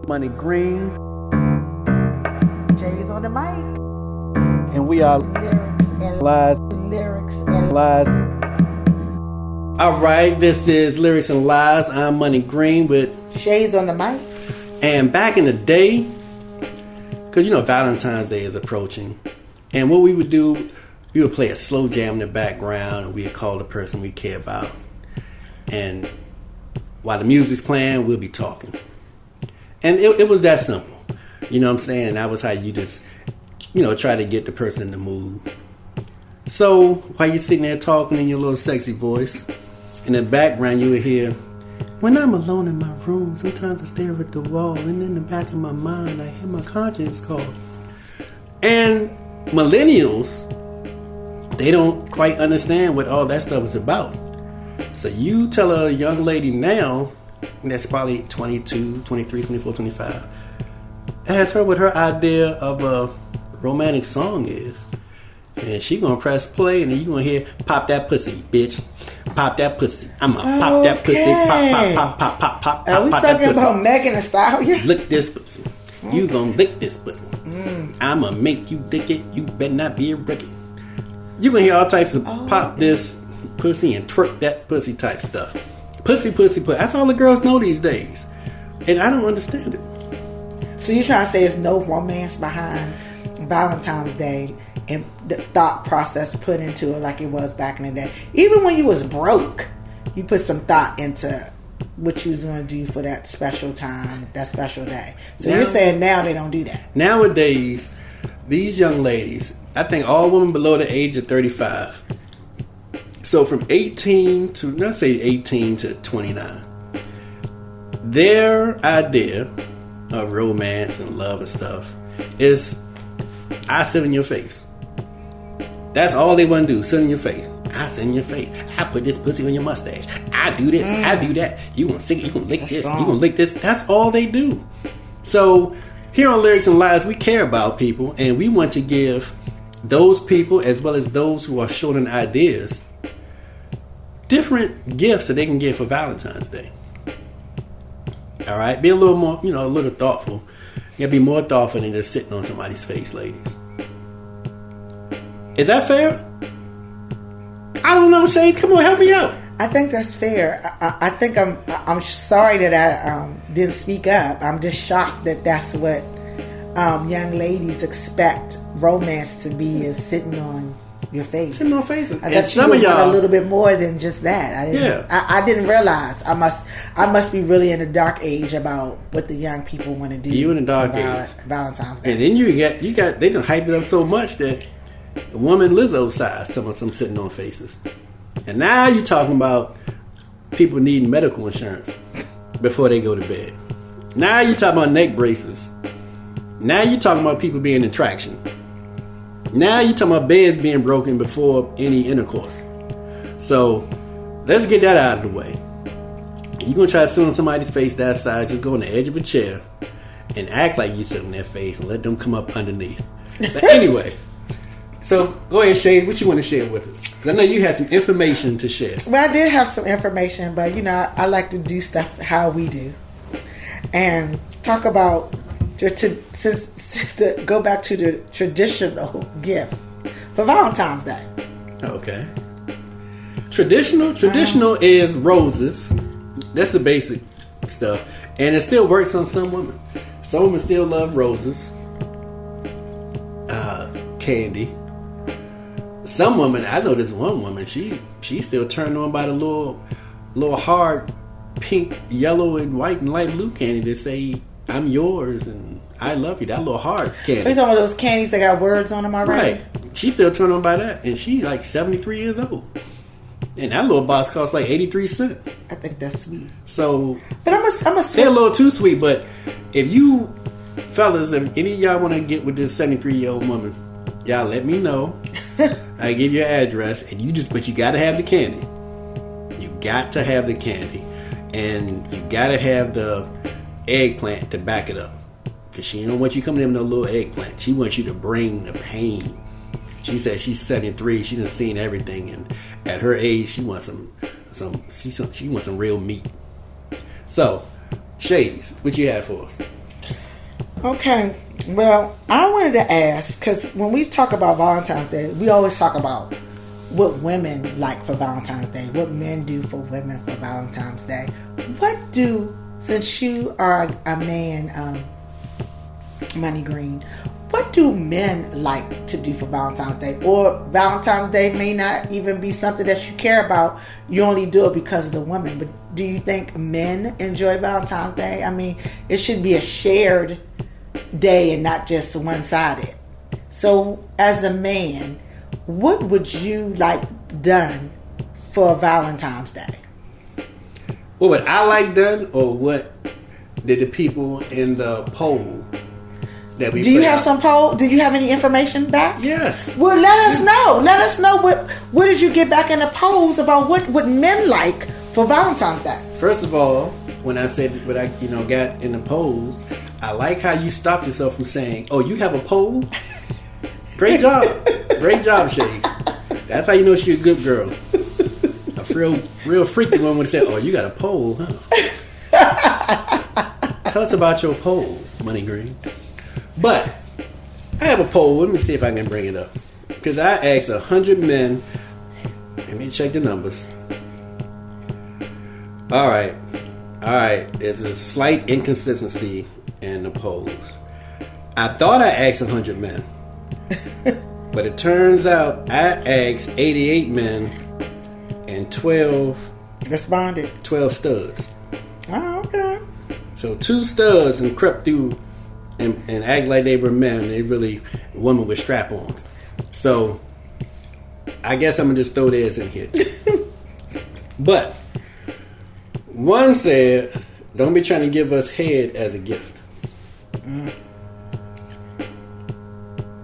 Money Green. Shayz on the mic. And we are Lyrics and Lies. Lyrics and Lies. All right, this is Lyrics and Lies. I'm Money Green with Shayz on the mic. And back in the day, because you know Valentine's Day is approaching, and what we would do, we would play a slow jam in the background, and we'd call the person we care about. And while the music's playing, we'll be talking. And it was that simple. You know what I'm saying? That was how you just, try to get the person in the mood. So, while you're sitting there talking in your little sexy voice, in the background you would hear, when I'm alone in my room, sometimes I stare at the wall, and in the back of my mind, I hear my conscience call. And millennials, they don't quite understand what all that stuff is about. So you tell a young lady now, that's probably 22, 23, 24, 25, ask her what her idea of a romantic song is. And she gonna press play, and then you gonna hear, pop that pussy, bitch. Pop that pussy. I'ma pop that pussy. Pop. Are we talking about Megan Thee Stallion? Lick this pussy. Okay. You gonna lick this pussy. I'ma make you lick it. You better not be a rookie. You gonna hear all types of pop this pussy and twerk that pussy type stuff. Pussy. That's all the girls know these days. And I don't understand it. So you're trying to say there's no romance behind Valentine's Day and the thought process put into it like it was back in the day. Even when you was broke, you put some thought into what you was going to do for that special time, that special day. So now, you're saying now they don't do that. Nowadays, these young ladies, I think all women below the age of 35, so from 18 to, let's say 18 to 29, their idea of romance and love and stuff is, I sit in your face. That's all they want to do, sit in your face. I sit in your face. I put this pussy on your mustache. I do this. I do that. You gonna sing it. You gonna lick this. Strong. You gonna lick this. That's all they do. So here on Lyrics and Lies, we care about people, and we want to give those people, as well as those who are short on ideas, different gifts that they can give for Valentine's Day. All right, be a little more, a little thoughtful. You gotta be more thoughtful than just sitting on somebody's face, ladies. Is that fair? I don't know, Shayz. Come on, help me out. I think that's fair. I think I'm sorry that I didn't speak up. I'm just shocked that that's what young ladies expect romance to be, is sitting on your face. Sitting on faces. I thought some of y'all a little bit more than just that. I didn't realize. I must be really in the dark age about what the young people want to do. You in the dark age. Valentine's Day. And then you got they done hyped it up so much that the woman Lizzo size some sitting on faces. And now you're talking about people needing medical insurance before they go to bed. Now you're talking about neck braces. Now you're talking about people being in traction. Now you're talking about beds being broken before any intercourse. So let's get that out of the way. You're going to try to sit on somebody's face that size, just go on the edge of a chair and act like you sit on their face and let them come up underneath. But anyway, so go ahead, Shayz, what you want to share with us? Because I know you had some information to share. Well, I did have some information, but I like to do stuff how we do. And talk about, to go back to the traditional gift for Valentine's Day. Okay. Traditional is roses. That's the basic stuff. And it still works on some women. Some women still love roses. Candy. Some women, I know this one woman, she's still turned on by the little hard pink, yellow, and white and light blue candy that say, I'm yours and I love you. That little hard candy. Are you talking about those candies that got words on them already? Right. She's still turned on by that. And she's like 73 years old. And that little box costs like 83 cents. I think that's sweet. So, but I'm a they're a little too sweet. But if you fellas, if any of y'all want to get with this 73-year-old woman, y'all let me know. I give you your address, and but you got to have the candy. You got to have the candy, and you got to have the eggplant to back it up. Because she don't want you coming in with no little eggplant. She wants you to bring the pain. She said she's 73. She done seen everything, and at her age, she wants she wants some real meat. So, Shayz, what you have for us? Okay. Well, I wanted to ask, because when we talk about Valentine's Day, we always talk about what women like for Valentine's Day, what men do for women for Valentine's Day. Since you are a man, Money Green, what do men like to do for Valentine's Day? Or Valentine's Day may not even be something that you care about. You only do it because of the woman. But do you think men enjoy Valentine's Day? I mean, it should be a shared day and not just one-sided. So, as a man, what would you like done for Valentine's Day? What would I like done, or what did the people in the poll that we? Do you have some poll? Did you have any information back? Yes. Well, let us know. Let us know what did you get back in the polls about what men like for Valentine's Day. First of all, when I said what I got in the polls, I like how you stopped yourself from saying, "Oh, you have a poll." Great job, Shayz. That's how you know she's a good girl. Real freaky one would say, "Oh, you got a poll, huh?" Tell us about your poll, Money Green. But I have a poll. Let me see if I can bring it up, because I asked 100 men. Let me check the numbers. All right. There's a slight inconsistency in the polls. I thought I asked 100 men, but it turns out I asked 88 men. And 12 responded. 12 studs. Oh, okay. So 2 studs and crept through and act like they were men. They really women with strap-ons. So I guess I'm gonna just throw theirs in here. But one said, "Don't be trying to give us head as a gift."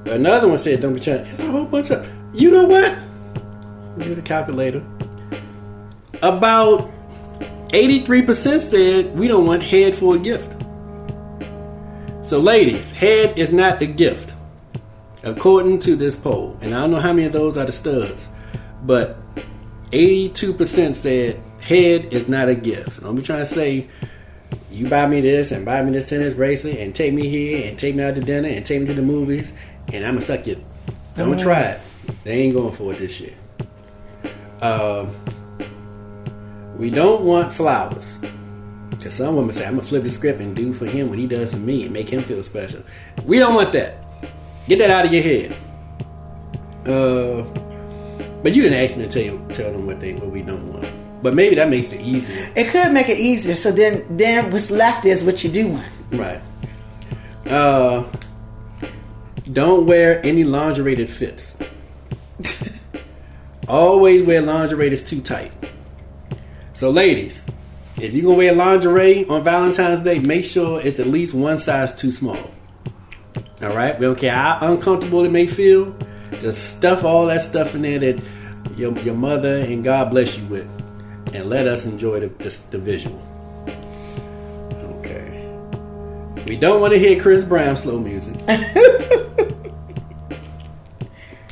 Another one said, "Don't be trying." It's a whole bunch of. You know what? Do the calculator. About 83% said we don't want head for a gift. So ladies, head is not a gift, according to this poll. And I don't know how many of those are the studs, but 82% said head is not a gift. So don't be trying to say, you buy me this and buy me this tennis bracelet and take me here and take me out to dinner and take me to the movies and I'm gonna suck you. Don't try it. They ain't going for it this year. We don't want flowers. Because some women say, I'm going to flip the script and do for him what he does for me and make him feel special. We don't want that. Get that out of your head. But you didn't ask me to tell them what we don't want. But maybe that makes it easier. It could make it easier. So then what's left is what you do want. Right. Don't wear any lingerie that fits. Always wear lingerie that's too tight. So ladies, if you're going to wear lingerie on Valentine's Day, make sure it's at least one size too small. Alright? We don't care how uncomfortable it may feel. Just stuff all that stuff in there that your mother and God bless you with. And let us enjoy the visual. Okay. We don't want to hear Chris Brown slow music.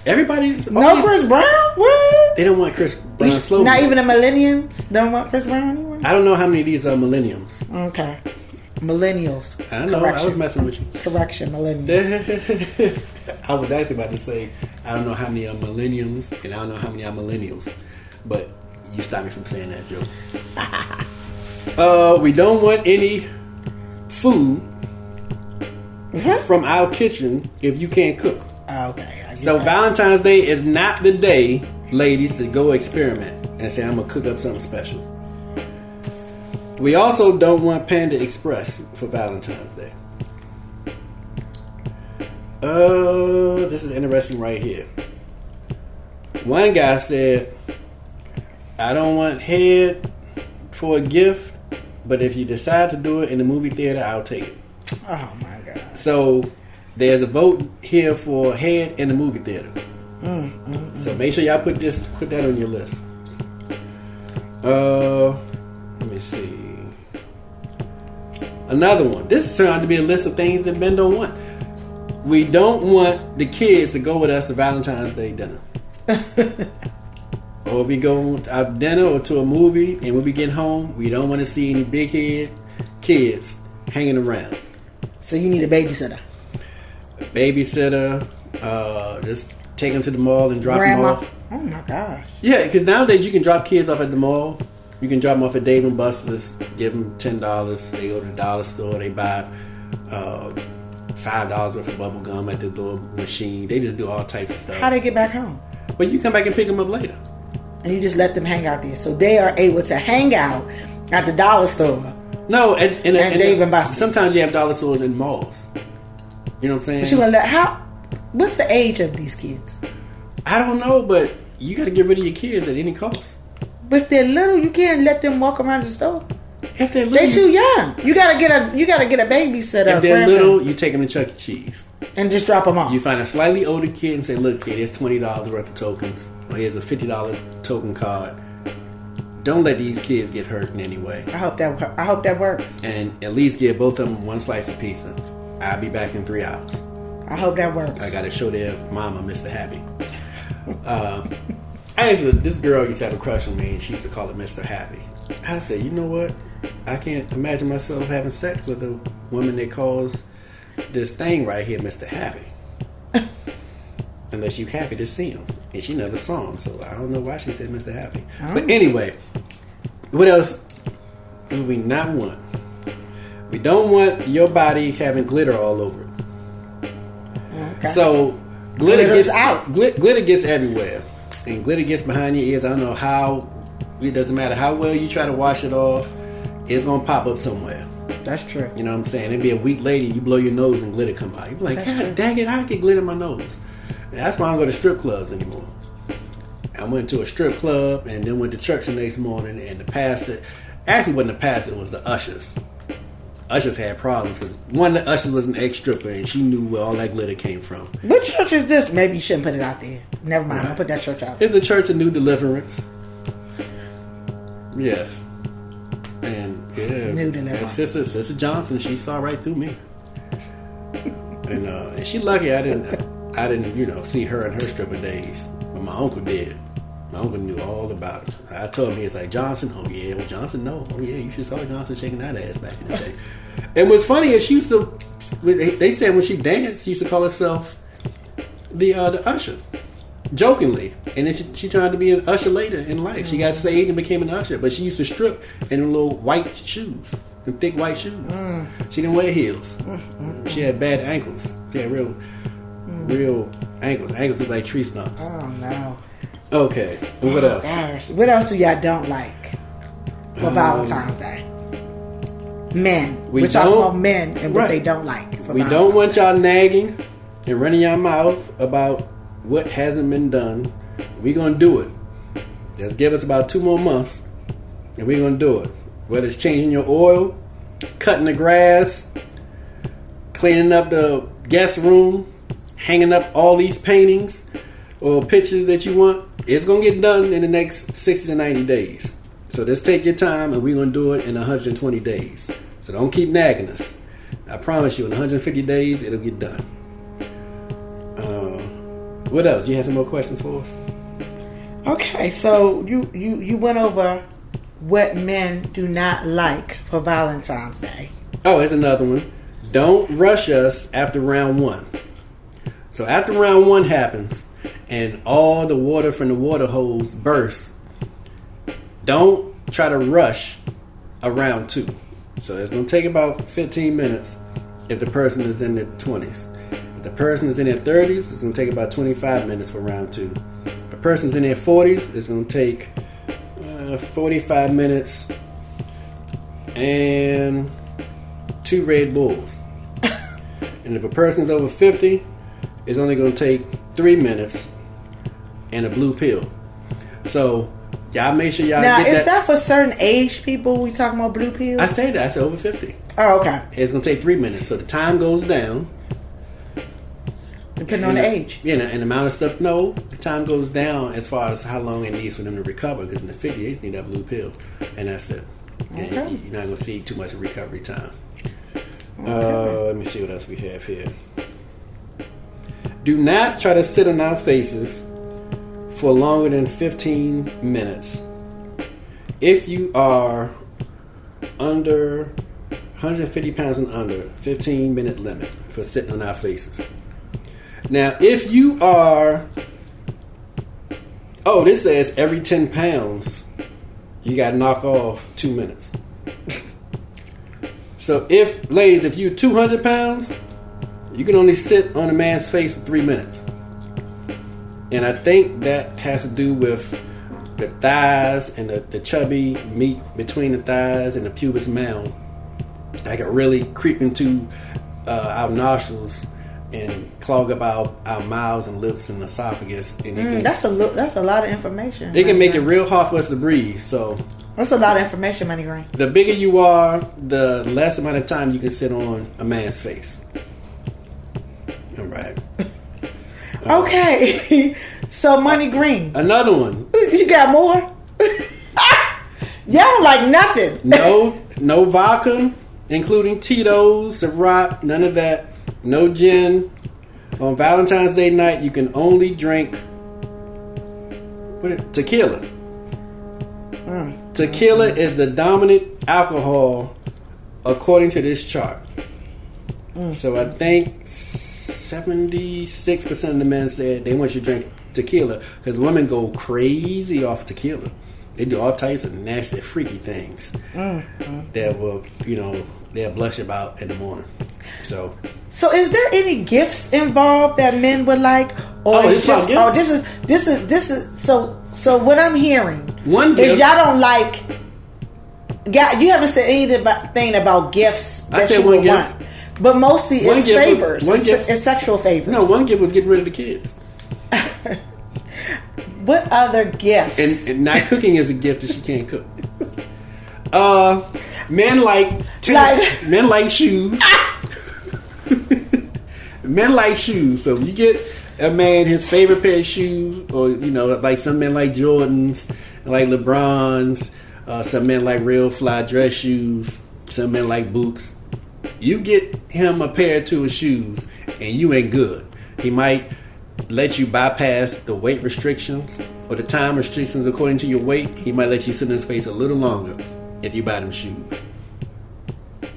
Everybody's no Chris Brown? What? They don't want Chris Brown slow Not music. even the millennials don't want Chris Brown anymore? I don't know how many of these are millenniums. Okay. Millennials. I know. Correction. I was messing with you. Correction, millennials. I was actually about to say, I don't know how many are millenniums, and I don't know how many are millennials. But you stopped me from saying that joke. We don't want any food from our kitchen if you can't cook. Okay. So Valentine's Day is not the day, ladies, to go experiment and say, I'm going to cook up something special. We also don't want Panda Express for Valentine's Day. This is interesting right here. One guy said, I don't want head for a gift, but if you decide to do it in the movie theater, I'll take it. Oh my God. So there's a vote here for head in the movie theater. So make sure y'all put that on your list. Let me see. Another one. This turned out to be a list of things that men don't want. We don't want the kids to go with us to Valentine's Day dinner. Or if we go out to dinner or to a movie and when we get home, we don't want to see any big head kids hanging around. So you need a babysitter. Just take them to the mall and drop them off. Oh my gosh. Yeah, because nowadays you can drop kids off at the mall. You can drop them off at Dave and Buster's, give them $10. They go to the dollar store, they buy $5 worth of bubble gum at the little machine. They just do all types of stuff. How they get back home? But you come back and pick them up later. And you just let them hang out there. So they are able to hang out at the dollar store. No, and Dave and Buster's. Sometimes you have dollar stores in malls. You know what I'm saying? But you gonna what's the age of these kids? I don't know, but you got to get rid of your kids at any cost. But if they're little, you can't let them walk around the store. If they're little, they're too young. You gotta get a babysitter. If they're little, you take them to Chuck E. Cheese and just drop them off. You find a slightly older kid and say, "Look, kid, here's $20 worth of tokens. Or here's a $50 token card. Don't let these kids get hurt in any way." I hope that works. And at least give both of them one slice of pizza. I'll be back in 3 hours. I hope that works. I got to show their mama, Mr. Happy. This girl used to have a crush on me, and she used to call it Mr. Happy. I said, you know what? I can't imagine myself having sex with a woman that calls this thing right here Mr. Happy. Unless you happy to see him. And she never saw him, so I don't know why she said Mr. Happy. But anyway, what else do we not want? We don't want your body having glitter all over it. Okay. So glitter gets out. Glitter gets everywhere, and glitter gets behind your ears. I don't know how. It doesn't matter how well you try to wash it off. It's gonna pop up somewhere. That's true. You know what I'm saying? It'd be a week later, you blow your nose and glitter come out. You be like, God dang it, I get glitter in my nose. And that's why I don't go to strip clubs anymore. I went to a strip club and then went to church the next morning, and the pastor actually wasn't the pastor, it was the ushers. Ushers had problems because one of the ushers was an ex-stripper, and she knew where all that glitter came from. What church is this? Maybe you shouldn't put it out there. Never mind. I'll put that church out. It's a Church of New Deliverance. Yes. And yeah, New Deliverance. Sister Johnson, she saw right through me. And she lucky I didn't see her in her stripper days. But my uncle did. My uncle knew all about it. I told him, he's like, Johnson? Oh yeah, well Johnson, no. Oh yeah, you should saw Johnson shaking that ass back in the day. And what's funny is she used to, they said when she danced, she used to call herself the usher. Jokingly. And then she tried to be an usher later in life. She got saved and became an usher. But she used to strip in little white shoes. In thick white shoes. She didn't wear heels. She had bad ankles. She had real ankles. Ankles look like tree stumps. Oh no. Okay. And what else? Gosh. What else do y'all don't like for Valentine's Day? Men. We're talking about men and what they don't like for We Valentine's don't want Day. y'all nagging and running your mouth about what hasn't been done. We're going to do it. Just give us about 2 more months and we're going to do it. Whether it's changing your oil, cutting the grass, cleaning up the guest room, hanging up all these paintings or pictures that you want, it's going to get done in the next 60 to 90 days. So just take your time and we're going to do it in 120 days. So don't keep nagging us. I promise you, in 150 days, it'll get done. What else? You have some more questions for us? Okay, so you went over what men do not like for Valentine's Day. Oh, here's another one. Don't rush us after round 1. So after round 1 happens and all the water from the water hose bursts, don't try to rush a round 2. So it's going to take about 15 minutes if the person is in their 20s. If the person is in their 30s, it's going to take about 25 minutes for round 2. If the person's in their 40s, it's going to take 45 minutes and 2 Red Bulls. And if a person's over 50, it's only going to take 3 minutes and a blue pill. So y'all make sure y'all now, get that. Is that for certain age people we talking about blue pills? I say that. I said over 50. Oh, okay. It's going to take 3 minutes. So the time goes down. Depending on the age. Yeah, and the amount of stuff. No, the time goes down as far as how long it needs for them to recover. Because in the 50s, they just need that blue pill. And that's it. Okay. And you're not going to see too much recovery time. Okay. Let me see what else we have here. Do not try to sit on our faces for longer than 15 minutes. If you are under 150 pounds and under, 15-minute limit for sitting on our faces. Now, if you are... Oh, this says every 10 pounds, you got to knock off 2 minutes. So, ladies, if you're 200 pounds, you can only sit on a man's face for 3 minutes. And I think that has to do with the thighs and the chubby meat between the thighs and the pubis mound. I can really creep into our nostrils and clog up our mouths and lips and esophagus. And that's a lot of information. It can make it real hard for us to breathe. So that's a lot of information, Money Green. The bigger you are, the less amount of time you can sit on a man's face. All right. Okay. So Money Green. Another one. You got more? Y'all like nothing. No vodka, including Tito's, Ciroc, none of that. No gin. On Valentine's Day night, you can only drink tequila. Tequila is the dominant alcohol according to this chart. So I think 76% of the men said they want you to drink tequila because women go crazy off tequila. They do all types of nasty, freaky things that will, they'll blush about in the morning. So is there any gifts involved that men would like, or it's just this is so what I'm hearing is y'all don't like. You haven't said anything about gifts that you would want, but mostly it's favors. It's sexual favors. No, one gift was getting rid of the kids. What other gifts? And not cooking is a gift that she can't cook. Men like shoes. Men like shoes. So if you get a man his favorite pair of shoes, or like some men like Jordans, like LeBrons, some men like real fly dress shoes, some men like boots. You get him a pair or two of shoes, and you ain't good. He might let you bypass the weight restrictions or the time restrictions according to your weight. He might let you sit in his face a little longer if you buy them shoes.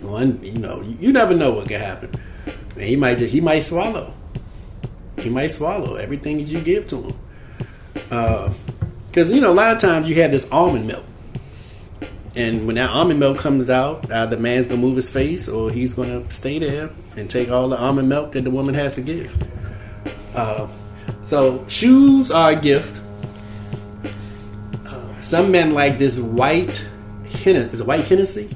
You never know what can happen. And he might swallow. He might swallow everything that you give to him. Because a lot of times you have this almond milk, and when that almond milk comes out, the man's gonna move his face, or he's gonna stay there and take all the almond milk that the woman has to give. So shoes are a gift. Some men like this white Hennessy. Is it white Hennessy?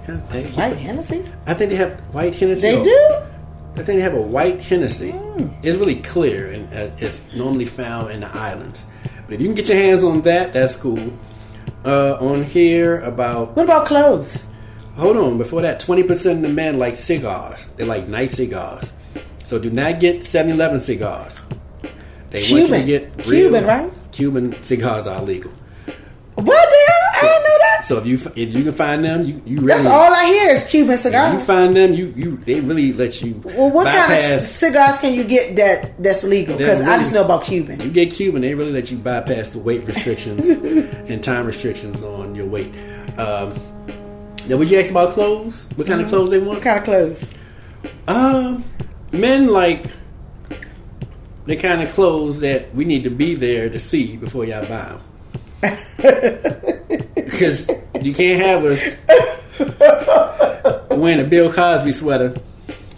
White Hennessy? I think they have white Hennessy. They do? I think they have a white Hennessy. It's really clear, and it's normally found in the islands. But if you can get your hands on that, that's cool. On here about... What about clothes? Hold on. Before that, 20% of the men like cigars. They like nice cigars. So do not get 7-Eleven cigars. They want you to get Cuban, right? Cuban cigars are illegal. What the hell? I didn't know that. So if you can find them, you really... That's all I hear is Cuban cigars. If you find them, they really let you. Well, what kind of cigars can you get that's legal? Because I just know about Cuban. You get Cuban, they really let you bypass the weight restrictions and time restrictions on your weight. Now, would you ask about clothes? What kind of clothes they want? What kind of clothes? Men like the kind of clothes that we need to be there to see before y'all buy them. Because you can't have us wearing a Bill Cosby sweater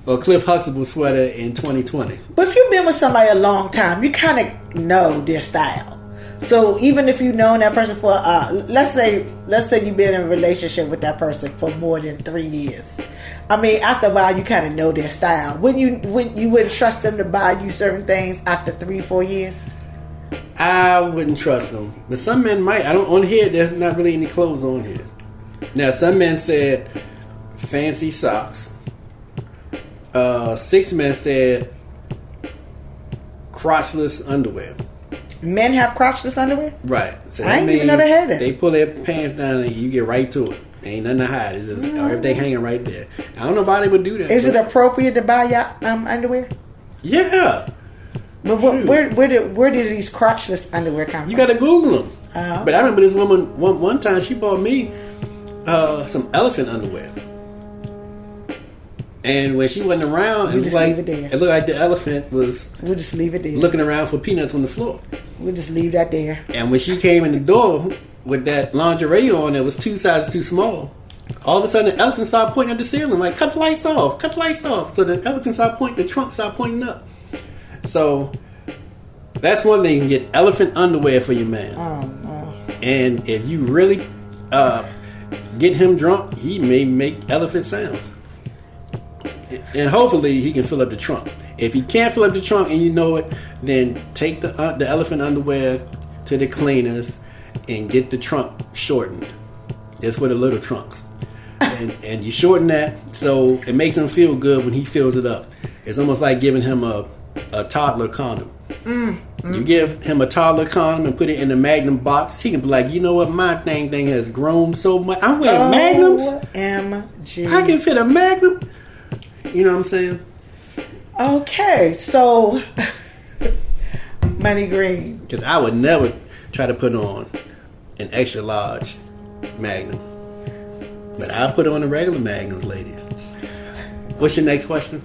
or Cliff Huxtable sweater in 2020. But if you've been with somebody a long time, you kind of know their style. So even if you've known that person for, let's say you've been in a relationship with that person for more than 3 years. I mean, after a while, you kind of know their style. When you wouldn't trust them to buy you certain things after 3-4 years. I wouldn't trust them, but some men might. On here, there's not really any clothes on here. Now, some men said fancy socks. 6 men said crotchless underwear. Men have crotchless underwear? Right. So I didn't even know they had it. They pull their pants down and you get right to it. Ain't nothing to hide. It's just everything hanging right there. I don't know why they would do that. Is it appropriate to buy your underwear? Yeah. But where did these crotchless underwear come from? You got to Google them. Uh-huh. But I remember this woman one time she bought me some elephant underwear. And when she wasn't around, it looked like the elephant was. We'll just leave it there. Looking around for peanuts on the floor. We'll just leave that there. And when she came in the door with that lingerie on that was 2 sizes too small, all of a sudden the elephant started pointing at the ceiling like, cut the lights off, cut the lights off. So the elephant started pointing, the trunk started pointing up. So that's one thing, you can get elephant underwear for your man. Oh, no. And if you really get him drunk, he may make elephant sounds. And hopefully he can fill up the trunk. If he can't fill up the trunk and you know it, then take the elephant underwear to the cleaners and get the trunk shortened. It's for the little trunks. And you shorten that so it makes him feel good when he fills it up. It's almost like giving him a toddler condom. You give him a toddler condom and put it in a Magnum box, he can be like, you know what, my thing has grown so much. I'm wearing Magnums. OMG. I can fit a Magnum. You know what I'm saying? Okay, so Money Green. Because I would never try to put on an extra large Magnum. But I'll put on the regular Magnums, ladies. What's your next question?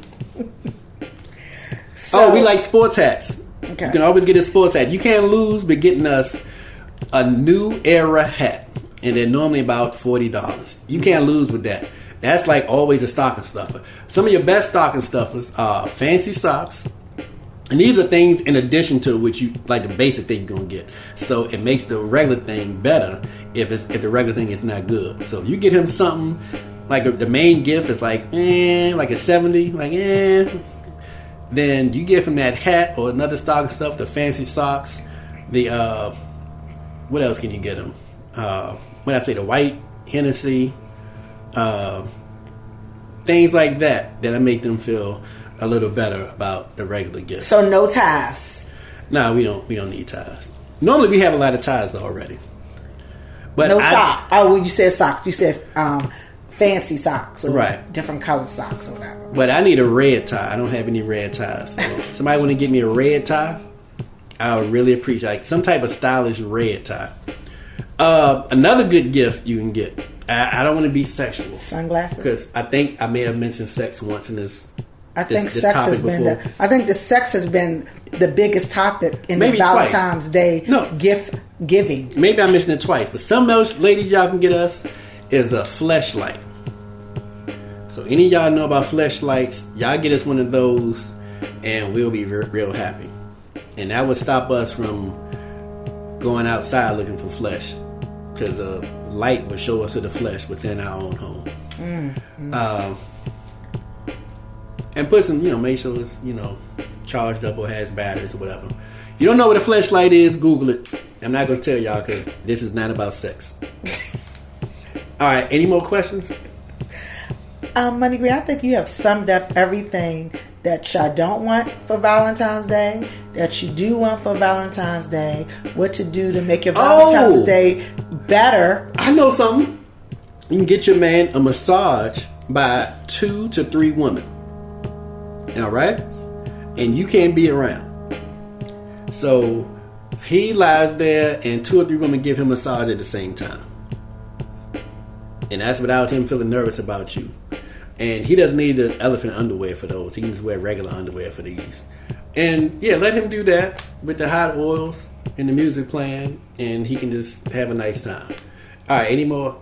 We like sports hats. Okay. You can always get a sports hat. You can't lose by getting us a new era hat. And they're normally about $40. You can't lose with that. That's like always a stocking stuffer. Some of your best stocking stuffers are fancy socks. And these are things in addition to which you like the basic thing you're gonna get. So it makes the regular thing better if the regular thing is not good. So if you get him something like the main gift is like a 70, then you give him that hat or another stocking stuff, the fancy socks, the what else can you get him? When I say the white Hennessy. Things like that make them feel a little better about the regular gift. So no ties. No, we don't need ties. Normally we have a lot of ties already. But no socks. Oh, well, you said socks. You said fancy socks or different colored socks or whatever. But I need a red tie. I don't have any red ties. So if somebody want to give me a red tie, I would really appreciate like some type of stylish red tie. Another good gift you can get. I don't want to be sexual. Sunglasses. Because I think I may have mentioned sex once in this. I think sex has been. The sex has been the biggest topic in this Valentine's Day gift giving. Maybe I mentioned it twice, but some of those ladies y'all can get us is a fleshlight. So any of y'all know about fleshlights, y'all get us one of those, and we'll be real happy. And that would stop us from going outside looking for flesh. Because the light will show us to the flesh within our own home. And put some, make sure it's, charged up or has batteries or whatever. You don't know what a fleshlight is, Google it. I'm not going to tell y'all because this is not about sex. All right, any more questions? Money Green, I think you have summed up everything that y'all don't want for Valentine's Day, that you do want for Valentine's Day, what to do to make your Valentine's Day better. I know something. You can get your man a massage by 2 to 3 women. All right? And you can't be around. So he lies there and 2 or 3 women give him a massage at the same time. And that's without him feeling nervous about you. And he doesn't need the elephant underwear for those. He can just wear regular underwear for these. And let him do that with the hot oils and the music playing, and he can just have a nice time. All right, any more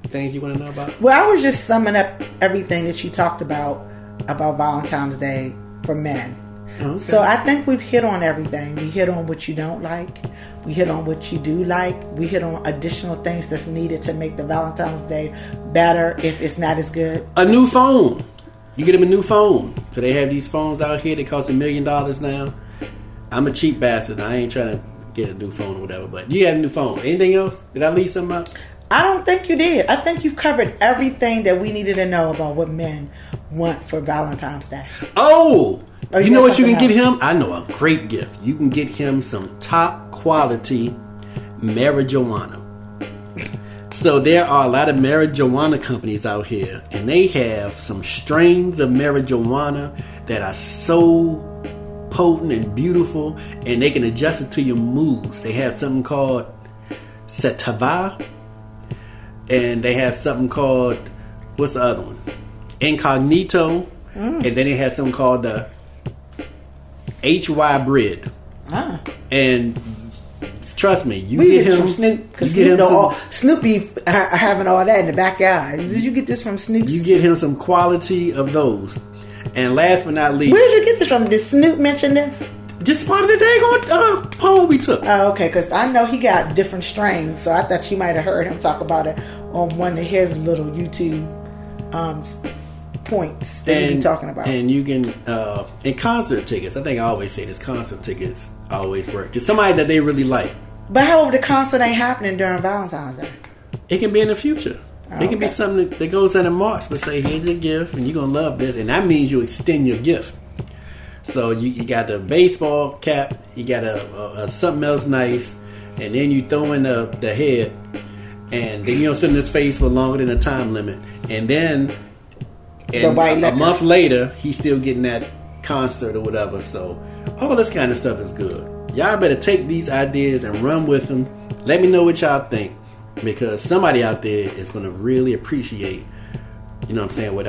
things you want to know about? Well, I was just summing up everything that you talked about Valentine's Day for men. Okay. So I think we've hit on everything. We hit on what you don't like. We hit on what you do like. We hit on additional things that's needed to make the Valentine's Day better if it's not as good. A new phone. You get them a new phone. So they have these phones out here that cost $1 million now. I'm a cheap bastard. I ain't trying to get a new phone or whatever. But you got a new phone. Anything else? Did I leave something out? I don't think you did. I think you've covered everything that we needed to know about what men want for Valentine's Day. Oh! You know what you can get him? I know a great gift. You can get him some top quality marijuana. So there are a lot of marijuana companies out here, and they have some strains of marijuana that are so potent and beautiful, and they can adjust it to your moods. They have something called sativa, and they have something called, what's the other one? Incognito. and then they had something called the HY bread. And trust me, you we get him from Snoop because Snoop be having all that in the backyard. Did you get this from Snoop's? You get him some quality of those. And last but not least, where did you get this from? Did Snoop mention this? Just part of the daggone poll we took. Oh, okay, because I know he got different strains, so I thought you might have heard him talk about it on one of his little YouTube points that he be talking about. And you can, and concert tickets, I think I always say this, concert tickets always work. Just somebody that they really like. But however, the concert ain't happening during Valentine's Day. It can be in the future. It can be something that goes out in March, but say, here's your gift, and you're going to love this. And that means you extend your gift. So you got the baseball cap, you got a something else nice, and then you throw in the head, and then you don't sit in his face for longer than a time limit. And then a month later, he's still getting that concert or whatever. So all this kind of stuff is good. Y'all better take these ideas and run with them. Let me know what y'all think, because somebody out there is going to really appreciate, you know what I'm saying, what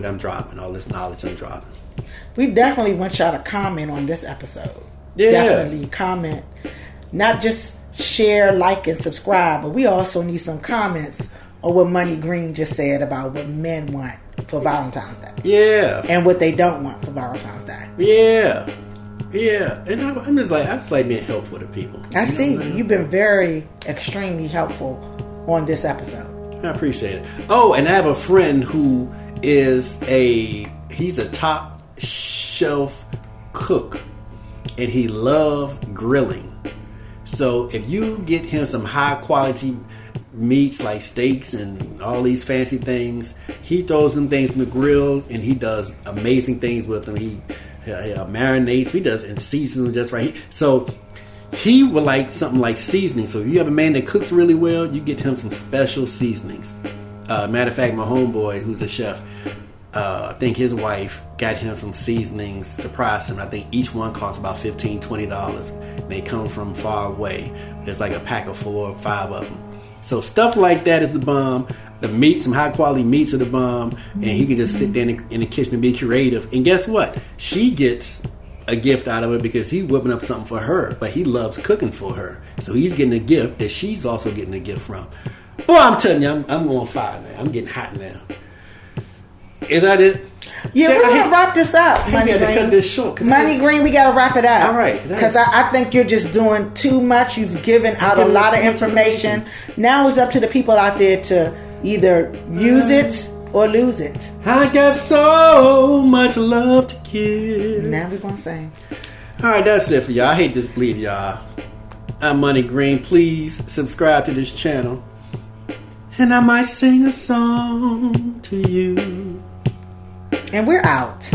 I'm dropping, all this knowledge I'm dropping. We definitely want y'all to comment on this episode. Yeah. Definitely comment. Not just share, like, and subscribe, but we also need some comments on what Money Green just said about what men want for Valentine's Day. Yeah. And what they don't want for Valentine's Day. Yeah. Yeah. And I just like being helpful to people. I see. You've been very, extremely helpful on this episode. I appreciate it. Oh, and I have a friend who is he's a top shelf cook, and he loves grilling. So if you get him some high quality meats like steaks and all these fancy things, he throws them things in the grill, and he does amazing things with them. He marinates, he does and seasons them just right. So he would like something like seasoning. So if you have a man that cooks really well, you get him some special seasonings. Matter of fact, my homeboy, who's a chef, I think his wife got him some seasonings, surprised him. I think each one costs about $15, $20. They come from far away. There's like a pack of 4 or 5 of them. So stuff like that is the bomb. The meat, some high quality meats are the bomb. And he can just sit there in the kitchen and be creative. And guess what? She gets a gift out of it because he's whipping up something for her. But he loves cooking for her. So he's getting a gift that she's also getting a gift from. Boy, I'm telling you, I'm on fire now. I'm getting hot now. Is that it? Yeah, we're going to wrap this up, Money Green. Cut this short. Money Green, we got to wrap it up. All right. Because I think you're just doing too much. You've given out a lot of information. Now it's up to the people out there to either use it or lose it. I got so much love to give. Now we're going to sing. All right, that's it for y'all. I hate this bleed, y'all. I'm Money Green. Please subscribe to this channel. And I might sing a song to you. And we're out.